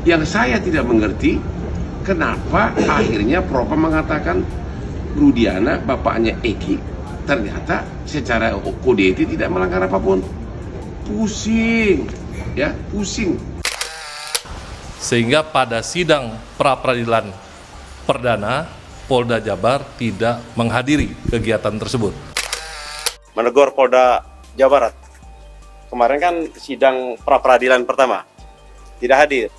Yang saya tidak mengerti, kenapa akhirnya Propam mengatakan Rudiana, bapaknya Eki, ternyata secara kode etik tidak melanggar apapun. Pusing, ya, pusing. Sehingga pada sidang pra-peradilan perdana, Polda Jabar tidak menghadiri kegiatan tersebut. Menegur Polda Jawa Barat. Kemarin kan sidang pra-peradilan pertama, tidak hadir.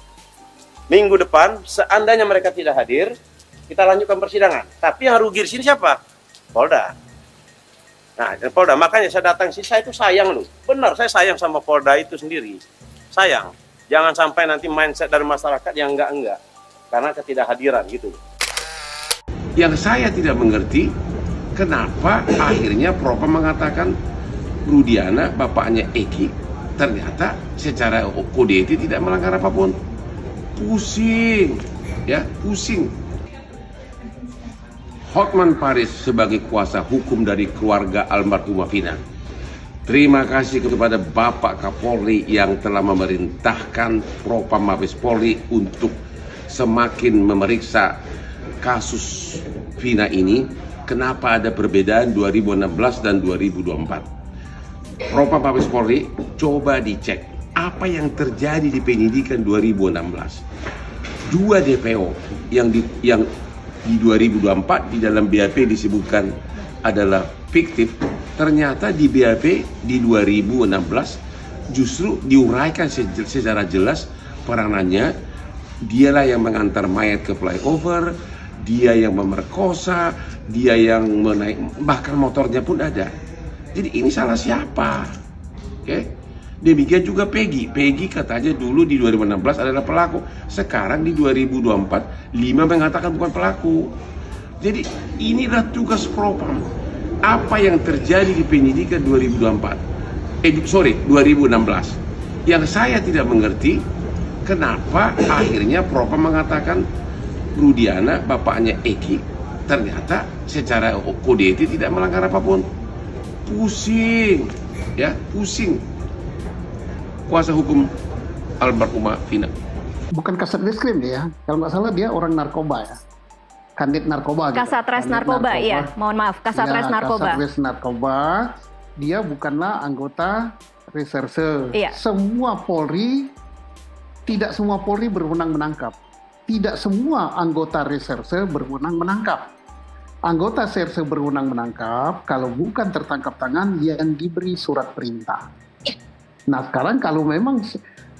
Minggu depan, seandainya mereka tidak hadir, kita lanjutkan persidangan. Tapi yang rugi di sini siapa? Polda. Nah, Polda, makanya saya datang sini, saya itu sayang loh. Benar, saya sayang sama Polda itu sendiri. Sayang. Jangan sampai nanti mindset dari masyarakat yang enggak. Karena ketidakhadiran gitu. Yang saya tidak mengerti, kenapa akhirnya Propam mengatakan Rudiana, bapaknya Eki, ternyata secara kode etik tidak melanggar apapun. Pusing, ya, pusing. Hotman Paris sebagai kuasa hukum dari keluarga almarhumah Vina. Terima kasih kepada Bapak Kapolri yang telah memerintahkan Propam Mabes Polri untuk semakin memeriksa kasus Vina ini. Kenapa ada perbedaan 2016 dan 2024? Propam Mabes Polri, coba dicek apa yang terjadi di penyidikan 2016. Dua DPO yang di 2024 di dalam BAP disebutkan adalah fiktif, ternyata di BAP di 2016 justru diuraikan secara jelas peranannya. Dialah yang mengantar mayat ke flyover, dia yang memerkosa, dia yang menaik, bahkan motornya pun ada. Jadi ini salah siapa? Oke? Demikian juga Peggy. Peggy katanya dulu di 2016 adalah pelaku. Sekarang di 2024, 5 mengatakan bukan pelaku. Jadi inilah tugas Propam. Apa yang terjadi di penyidikan 2016. Yang saya tidak mengerti, kenapa akhirnya Propam mengatakan Rudiana, bapaknya Eki, ternyata secara kode etik tidak melanggar apapun. Pusing, ya, pusing. Kuasa hukum almarhumah Vina. Bukan Kasat Reskrim dia, kalau nggak salah dia orang narkoba ya, Kanit narkoba. Kasatres gitu. narkoba, iya, mohon maaf, Kasatres ya, narkoba. Kasatres narkoba, dia bukanlah anggota reserse. Iya. Tidak semua Polri berwenang menangkap. Tidak semua anggota reserse berwenang menangkap. Anggota reserse berwenang menangkap kalau bukan tertangkap tangan yang diberi surat perintah. Nah sekarang kalau memang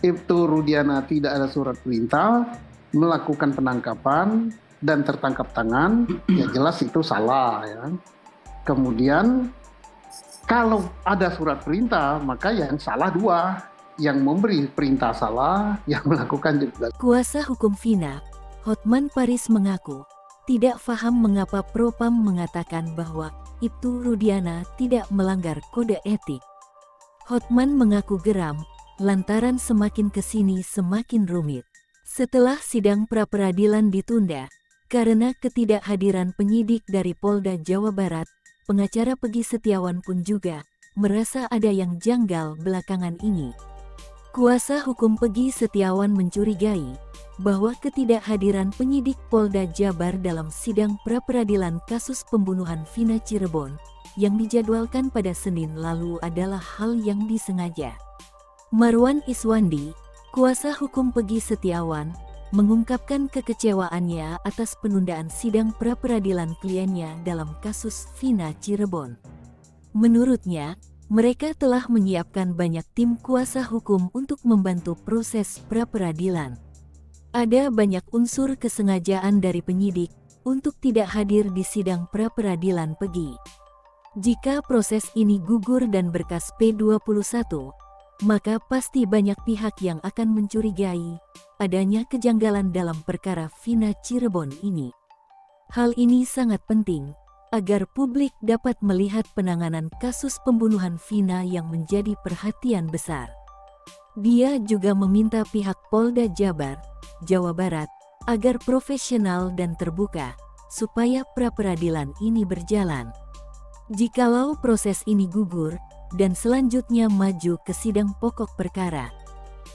itu Rudiana tidak ada surat perintah melakukan penangkapan dan tertangkap tangan, ya jelas itu salah ya. Kemudian kalau ada surat perintah maka yang salah dua, yang memberi perintah salah, yang melakukan juga. Kuasa hukum Vina, Hotman Paris mengaku tidak paham mengapa Propam mengatakan bahwa Ibtu Rudiana tidak melanggar kode etik. Hotman mengaku geram, lantaran semakin kesini semakin rumit. Setelah sidang pra-peradilan ditunda, karena ketidakhadiran penyidik dari Polda Jawa Barat, pengacara Peggy Setiawan pun juga merasa ada yang janggal belakangan ini. Kuasa hukum Peggy Setiawan mencurigai bahwa ketidakhadiran penyidik Polda Jabar dalam sidang pra-peradilan kasus pembunuhan Vina Cirebon yang dijadwalkan pada Senin lalu adalah hal yang disengaja. Marwan Iswandi, kuasa hukum Peggy Setiawan, mengungkapkan kekecewaannya atas penundaan sidang pra-peradilan kliennya dalam kasus Vina Cirebon. Menurutnya, mereka telah menyiapkan banyak tim kuasa hukum untuk membantu proses pra-peradilan. Ada banyak unsur kesengajaan dari penyidik untuk tidak hadir di sidang pra-peradilan Peggy. Jika proses ini gugur dan berkas P21, maka pasti banyak pihak yang akan mencurigai adanya kejanggalan dalam perkara Vina Cirebon ini. Hal ini sangat penting agar publik dapat melihat penanganan kasus pembunuhan Vina yang menjadi perhatian besar. Dia juga meminta pihak Polda Jabar, Jawa Barat, agar profesional dan terbuka, supaya pra-peradilan ini berjalan. Jikalau proses ini gugur, dan selanjutnya maju ke sidang pokok perkara,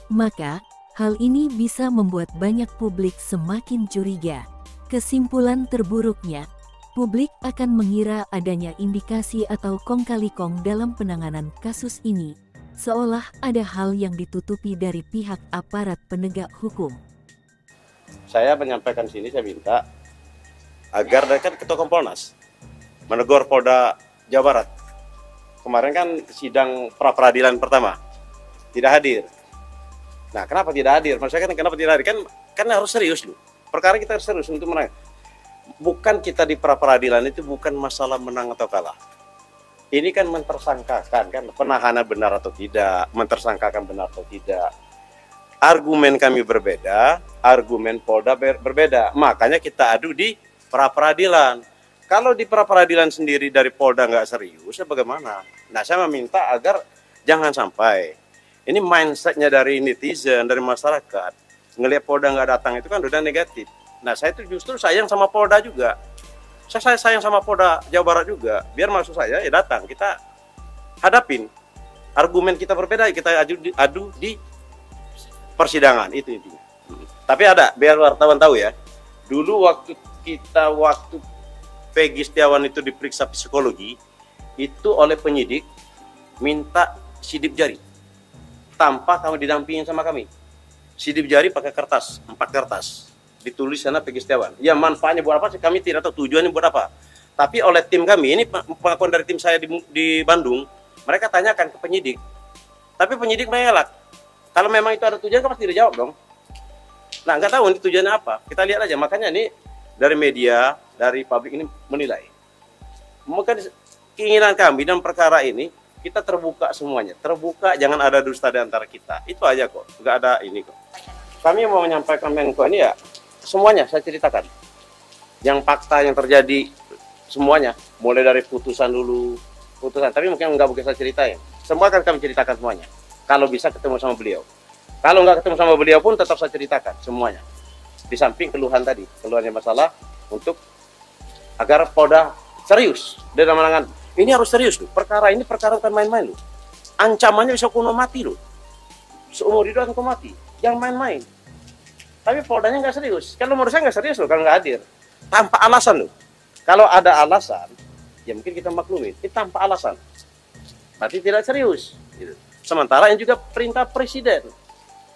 maka Hal ini bisa membuat banyak publik semakin curiga. Kesimpulan terburuknya, publik akan mengira adanya indikasi atau kong kali kong dalam penanganan kasus ini, seolah ada hal yang ditutupi dari pihak aparat penegak hukum. Saya menyampaikan sini, saya minta agar dekat Ketua Kompolnas menegur Polda Jawa Barat. Kemarin kan sidang pra peradilan pertama tidak hadir. Nah, kenapa tidak hadir? Maksudnya kan kenapa tidak hadir? Kan harus serius loh. Perkara kita harus serius untuk menang. Bukan kita di pra peradilan itu bukan masalah menang atau kalah. Ini kan mentersangkakan kan penahanan benar atau tidak, mentersangkakan benar atau tidak. Argumen kami berbeda, argumen Polda berbeda. Makanya kita adu di pra peradilan. Kalau di pra peradilan sendiri dari Polda nggak serius, ya bagaimana? Nah, saya meminta agar jangan sampai ini mindsetnya dari netizen, dari masyarakat, ngelihat Polda nggak datang itu kan udah negatif. Nah, saya itu justru sayang sama Polda juga. Saya sayang sama Polda Jawa Barat juga. Biar maksud saya ya datang, kita hadapin. Argumen kita berbeda, kita adu di persidangan, itu intinya. Tapi ada, biar wartawan tahu ya. Dulu waktu Peggy Setiawan itu diperiksa psikologi, itu oleh penyidik minta sidik jari tanpa kamu didampingin sama kami. Sidik jari pakai kertas, 4 kertas, ditulis sana Peggy Setiawan. Ya, manfaatnya buat apa sih kami tidak tahu, tujuannya buat apa. Tapi oleh tim kami, ini pengakuan dari tim saya di Bandung, mereka tanyakan ke penyidik. Tapi penyidik mengelak. Kalau memang itu ada tujuan, kan pasti dijawab dong. Nah, nggak tahu ini tujuannya apa. Kita lihat aja. Makanya ini dari media, dari publik ini menilai. Maka keinginan kami dalam perkara ini, kita terbuka semuanya. Terbuka, jangan ada dusta di antara kita. Itu aja kok, nggak ada ini kok. Kami mau menyampaikan Menko ini ya, semuanya saya ceritakan. Yang fakta yang terjadi, semuanya. Mulai dari putusan dulu, tapi mungkin nggak boleh saya ceritain. Semua akan kami ceritakan semuanya. Kalau bisa ketemu sama beliau. Kalau nggak ketemu sama beliau pun tetap saya ceritakan semuanya. Di samping keluhan tadi, keluhannya masalah untuk agar Polda serius dalam menangani. Ini harus serius loh. Perkara ini perkara bukan main-main loh. Ancamannya bisa hukuman mati loh. Seumur hidup hukuman mati. Jangan main-main. Tapi Poldanya nggak serius. Kalau menurut saya nggak serius loh kalau nggak hadir. Tanpa alasan loh. Kalau ada alasan, ya mungkin kita maklumin. Ini tanpa alasan. Berarti tidak serius. Gitu. Sementara yang juga perintah Presiden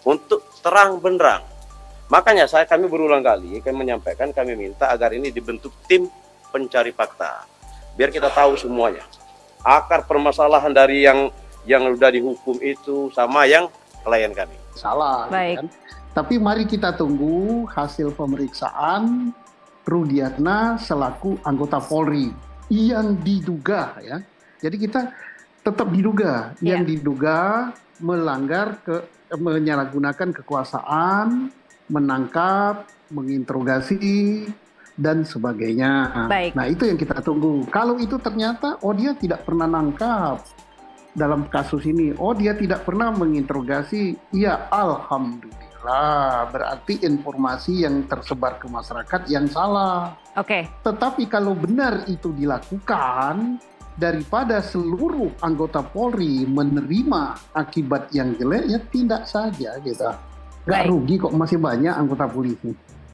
untuk terang benderang. Makanya kami berulang kali kami menyampaikan, kami minta agar ini dibentuk tim pencari fakta. Biar kita tahu semuanya. Akar permasalahan dari yang sudah dihukum itu sama yang klien kami. Salah. Baik. Kan? Tapi mari kita tunggu hasil pemeriksaan Rudiatna selaku anggota Polri yang diduga ya. Jadi kita tetap diduga yang diduga melanggar menyalahgunakan kekuasaan, menangkap, menginterogasi, dan sebagainya. Baik. Nah, itu yang kita tunggu. Kalau itu ternyata, dia tidak pernah nangkap dalam kasus ini. Dia tidak pernah menginterogasi. Ya, alhamdulillah. Berarti informasi yang tersebar ke masyarakat yang salah. Oke. Tetapi kalau benar itu dilakukan, daripada seluruh anggota Polri menerima akibat yang jelek, ya tindak saja kita. Nggak rugi kok, masih banyak anggota polisi.